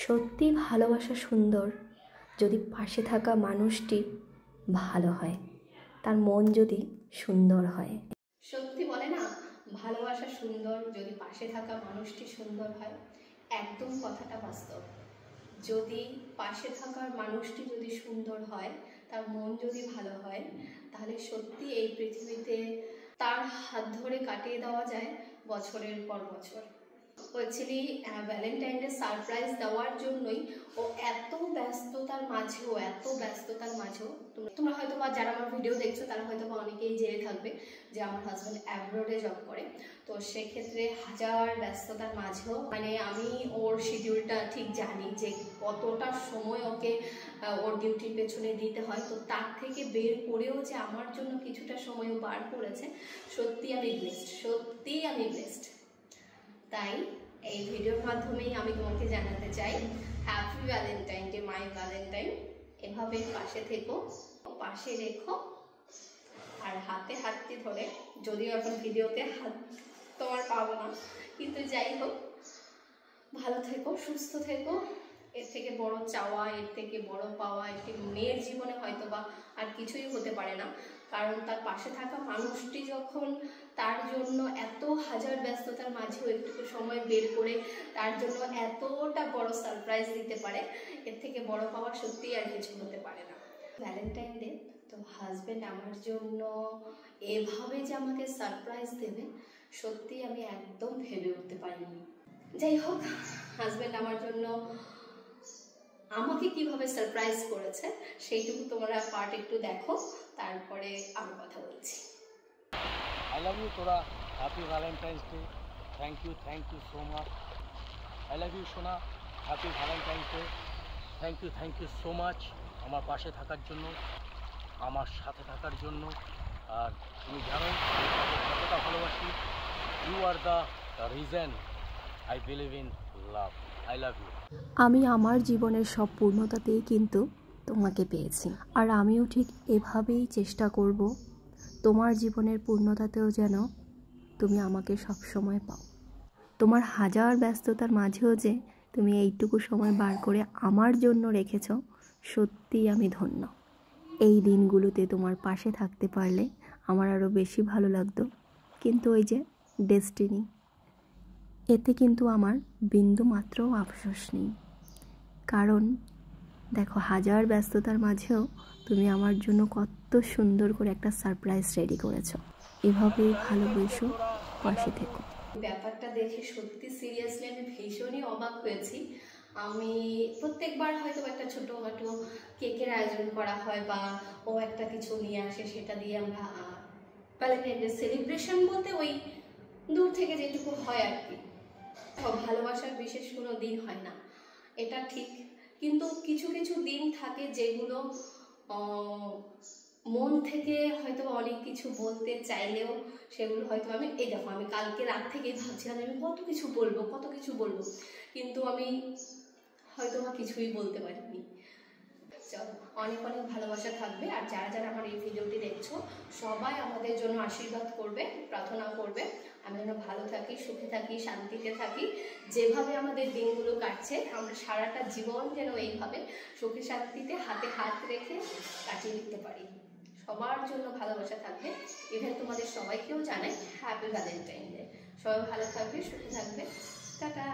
সত্যি ভালোবাসা সুন্দর যদি পাশে থাকা মানুষটি ভালো হয়, তার মন যদি সুন্দর হয়। সত্যি বলে না, ভালোবাসা সুন্দর যদি পাশে থাকা মানুষটি সুন্দর হয়। একদম কথাটা বাস্তব। যদি পাশে থাকার মানুষটি যদি সুন্দর হয়, তার মন যদি ভালো হয়, তাহলে সত্যি এই পৃথিবীতে তার হাত ধরে কাটিয়ে দেওয়া যায় বছরের পর বছর। অ্যাকচুয়ালি ভ্যালেন্টাইন ডে সারপ্রাইজ দেওয়ার জন্যই ও এত ব্যস্ততার মাঝেও তোমরা হয়তো বা যারা আমার ভিডিও দেখছো তারা হয়তো বা অনেকেই জেনে থাকবে যে আমার হাজব্যান্ড অ্যাব্রোডে জব করে। তো সেক্ষেত্রে হাজার ব্যস্ততার মাঝেও আমি ওর শিডিউলটা ঠিক জানি যে কতটা সময় ওকে ওর ডিউটির পেছনে দিতে হয়। তো তার থেকে বের করেও যে আমার জন্য কিছুটা সময়ও বার করেছে, সত্যি আমি ব্লেসড। তাই এই ভিডিওর মাধ্যমেই আমি তোমাকে জানাতে চাই, happy Valentine day my Valentine. এভাবে পাশে থেকো, পাশে রেখো, আর হাতে হাতটি ধরে, যদিও এখন ভিডিওতে হাত তোমার পাবো না, কিন্তু যাই হোক, ভালো থেকো, সুস্থ থেকো। এর থেকে বড় চাওয়া, এর থেকে বড় পাওয়া একটি মেয়ের জীবনে হয়তো বা আর কিছুই হতে পারে না। কারণ তার পাশে থাকা মানুষটি যখন তার জন্য এত হাজার ব্যস্ততার মাঝেও একটু সময় বের করে তার জন্য এতটা বড় সারপ্রাইজ দিতে পারে, এর থেকে বড় পাওয়া সত্যিই আর কিছু হতে পারে না। ভ্যালেন্টাইন ডে তো হাজব্যান্ড আমার জন্য এভাবে যে আমাকে সারপ্রাইজ দেবে, সত্যি আমি একদম ভেবে উঠতে পারিনি। যাই হোক, হাজব্যান্ড আমার জন্য আমাকে কিভাবে সারপ্রাইজ করেছে সেইটুকু তোমরা পার্ট একটু দেখো, তারপরে আমি কথা বলছি। I love you তোরা, happy Valentine's day. Thank you so much. I love you সোনা, happy Valentine's day. Thank you so much আমার পাশে থাকার জন্য, আমার সাথে থাকার জন্য। আর তুমি জানো কতটা ভালোবাসি। You are the reason I believe in love. I love you. আমি আমার জীবনের সব পূর্ণতাতেই কিন্তু তোমাকে পেয়েছি, আর আমিও ঠিক এভাবেই চেষ্টা করব তোমার জীবনের পূর্ণতাতেও যেন তুমি আমাকে সব সময় পাও। তোমার হাজার ব্যস্ততার মাঝেও যে তুমি এইটুকু সময় বার করে আমার জন্য রেখেছ, সত্যিই আমি ধন্য। এই দিনগুলোতে তোমার পাশে থাকতে পারলে আমার আরও বেশি ভালো লাগতো, কিন্তু ওই যে ডেস্টিনি, এতে কিন্তু আমার বিন্দু মাত্রও আফসোস নেই। কারণ দেখো, হাজার ব্যস্ততার মাঝেও তুমি আমার জন্য কত সুন্দর করে একটা সারপ্রাইজ রেডি করেছো। এভাবেই ভালোবেসো, পাশে থেকো। ব্যাপারটা দেখে সত্যি সিরিয়াসলি আমি ভীষণই অবাক হয়েছি। আমি প্রত্যেকবার হয়তো একটা ছোটোখাটো কেকের আয়োজন করা হয় বা ও একটা কিছু নিয়ে আসে, সেটা দিয়ে আমরা ভ্যালেন্টাইন ডে সেলিব্রেশন বলতে ওই দূর থেকে যেটুকু হয় আর কি। ভালোবাসার বিশেষ কোনো দিন হয় না, এটা ঠিক, কিন্তু কিছু কিছু দিন থাকে যেগুলো মন থেকে হয়তো অনেক কিছু বলতে চাইলেও সেগুলো হয়তো আমি দেখো, আমি কালকে রাত থেকেই ভাবছিলাম আমি কত কিছু বলবো, কিন্তু আমি হয়তো বা কিছুই বলতে পারিনি। চলো, অনেক ভালোবাসা থাকবে। আর যারা যারা আমার এই ভিডিওটি দেখছো, সবাই আমাদের জন্য আশীর্বাদ করবে, প্রার্থনা করবে আমি যেন ভালো থাকি, সুখে থাকি, শান্তিতে থাকি। যেভাবে আমাদের দিনগুলো কাটছে, আমরা সারাটা জীবন যেন এইভাবে সুখে শান্তিতে হাতে হাত রেখে কাটিয়ে দিতে পারি। সবার জন্য ভালোবাসা থাকবে। ইভেন তোমাদের সবাইকেও জানাই হ্যাপি ভ্যালেন্টাইন ডে। সবাই ভালো থাকবে, সুখে থাকবে। টাটা।